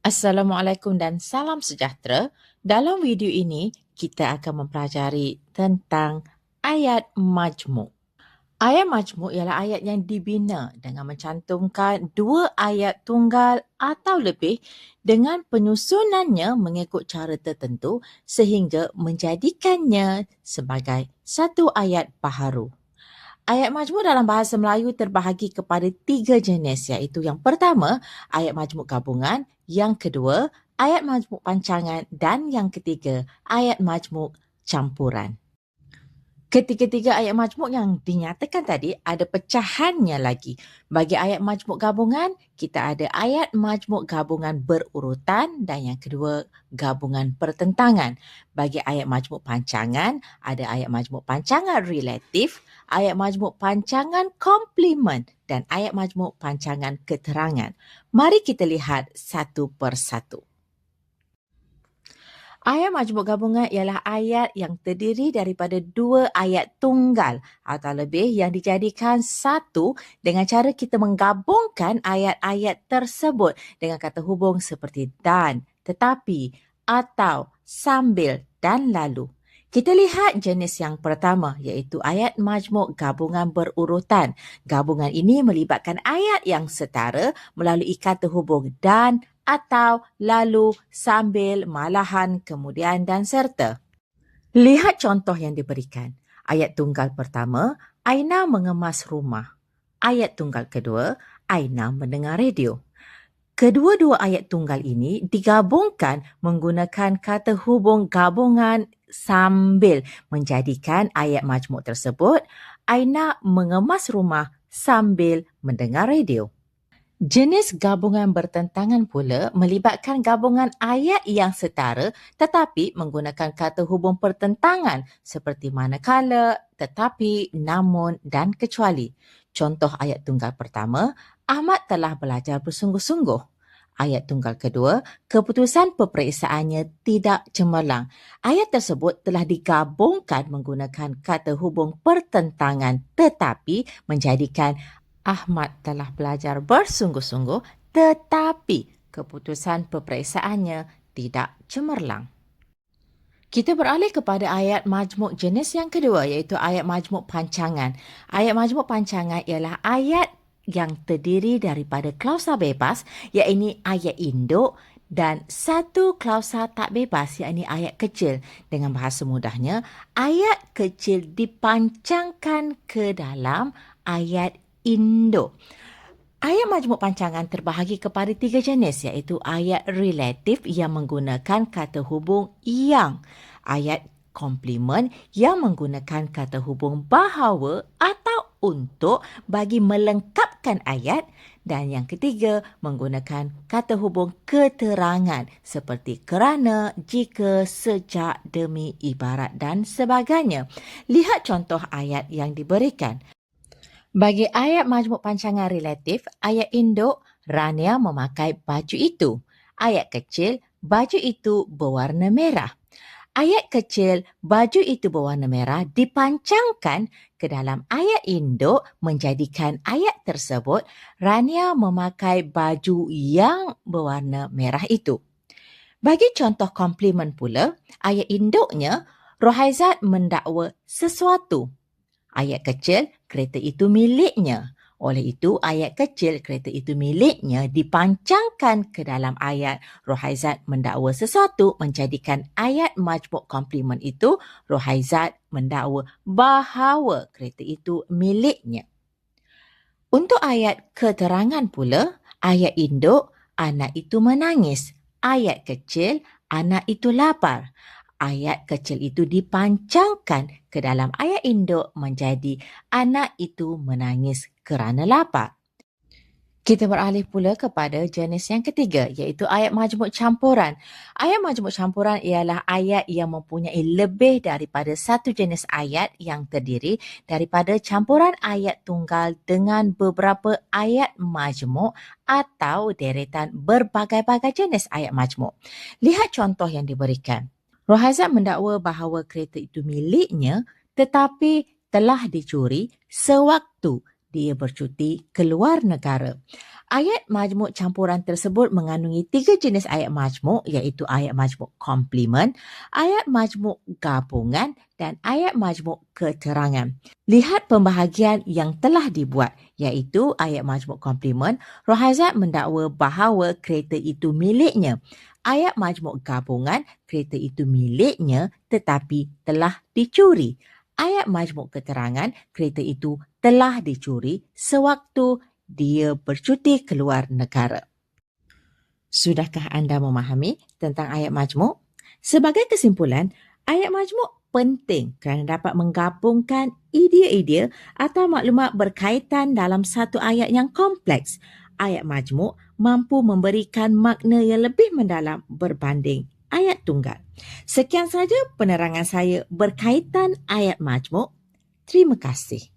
Assalamualaikum dan salam sejahtera. Dalam video ini, kita akan mempelajari tentang ayat majmuk. Ayat majmuk ialah ayat yang dibina dengan mencantumkan dua ayat tunggal atau lebih dengan penyusunannya mengikut cara tertentu sehingga menjadikannya sebagai satu ayat baharu. Ayat majmuk dalam bahasa Melayu terbahagi kepada 3 jenis, iaitu yang pertama, ayat majmuk gabungan, yang kedua, ayat majmuk pancangan dan yang ketiga, ayat majmuk campuran. Ketiga-tiga ayat majmuk yang dinyatakan tadi ada pecahannya lagi. Bagi ayat majmuk gabungan, kita ada ayat majmuk gabungan berurutan dan yang kedua gabungan pertentangan. Bagi ayat majmuk pancangan, ada ayat majmuk pancangan relatif, ayat majmuk pancangan komplement dan ayat majmuk pancangan keterangan. Mari kita lihat satu persatu. Ayat majmuk gabungan ialah ayat yang terdiri daripada dua ayat tunggal atau lebih yang dijadikan satu dengan cara kita menggabungkan ayat-ayat tersebut dengan kata hubung seperti dan, tetapi, atau, sambil dan lalu. Kita lihat jenis yang pertama iaitu ayat majmuk gabungan berurutan. Gabungan ini melibatkan ayat yang setara melalui kata hubung dan, atau, lalu, sambil, malahan, kemudian dan serta. Lihat contoh yang diberikan. Ayat tunggal pertama, Aina mengemas rumah. Ayat tunggal kedua, Aina mendengar radio. Kedua-dua ayat tunggal ini digabungkan menggunakan kata hubung gabungan sambil menjadikan ayat majmuk tersebut, Aina mengemas rumah sambil mendengar radio. Jenis gabungan bertentangan pula melibatkan gabungan ayat yang setara tetapi menggunakan kata hubung pertentangan seperti manakala, tetapi, namun dan kecuali. Contoh ayat tunggal pertama, Ahmad telah belajar bersungguh-sungguh. Ayat tunggal kedua, keputusan peperiksaannya tidak cemerlang. Ayat tersebut telah digabungkan menggunakan kata hubung pertentangan tetapi menjadikan Ahmad telah belajar bersungguh-sungguh tetapi keputusan peperiksaannya tidak cemerlang. Kita beralih kepada ayat majmuk jenis yang kedua iaitu ayat majmuk pancangan. Ayat majmuk pancangan ialah ayat yang terdiri daripada klausa bebas iaitu ayat induk dan satu klausa tak bebas iaitu ayat kecil. Dengan bahasa mudahnya, ayat kecil dipancangkan ke dalam ayat induk. Ayat majmuk pancangan terbahagi kepada 3 jenis iaitu ayat relatif yang menggunakan kata hubung yang, ayat komplement yang menggunakan kata hubung bahawa atau untuk bagi melengkapkan ayat dan yang ketiga menggunakan kata hubung keterangan seperti kerana, jika, sejak, demi, ibarat dan sebagainya. Lihat contoh ayat yang diberikan. Bagi ayat majmuk pancangan relatif, ayat induk, Rania memakai baju itu. Ayat kecil, baju itu berwarna merah. Ayat kecil, baju itu berwarna merah dipancangkan ke dalam ayat induk menjadikan ayat tersebut, Rania memakai baju yang berwarna merah itu. Bagi contoh komplement pula, ayat induknya, Rohaizat mendakwa sesuatu. Ayat kecil, kereta itu miliknya. Oleh itu, ayat kecil, kereta itu miliknya dipancangkan ke dalam ayat Rohaizat mendakwa sesuatu menjadikan ayat majmuk komplement itu Rohaizat mendakwa bahawa kereta itu miliknya. Untuk ayat keterangan pula, ayat induk, anak itu menangis. Ayat kecil, anak itu lapar. Ayat kecil itu dipancangkan ke dalam ayat induk menjadi anak itu menangis kerana lapar. Kita beralih pula kepada jenis yang ketiga iaitu ayat majmuk campuran. Ayat majmuk campuran ialah ayat yang mempunyai lebih daripada satu jenis ayat yang terdiri daripada campuran ayat tunggal dengan beberapa ayat majmuk atau deretan berbagai-bagai jenis ayat majmuk. Lihat contoh yang diberikan. Rohaizat mendakwa bahawa kereta itu miliknya tetapi telah dicuri sewaktu dia bercuti keluar negara. Ayat majmuk campuran tersebut mengandungi 3 jenis ayat majmuk iaitu ayat majmuk komplement, ayat majmuk gabungan dan ayat majmuk keterangan. Lihat pembahagian yang telah dibuat iaitu ayat majmuk komplement, Rohaizat mendakwa bahawa kereta itu miliknya. Ayat majmuk gabungan, kereta itu miliknya tetapi telah dicuri. Ayat majmuk keterangan, kereta itu telah dicuri sewaktu dia bercuti keluar negara. Sudahkah anda memahami tentang ayat majmuk? Sebagai kesimpulan, ayat majmuk penting kerana dapat menggabungkan idea-idea atau maklumat berkaitan dalam satu ayat yang kompleks. Ayat majmuk mampu memberikan makna yang lebih mendalam berbanding ayat tunggal. Sekian saja penerangan saya berkaitan ayat majmuk. Terima kasih.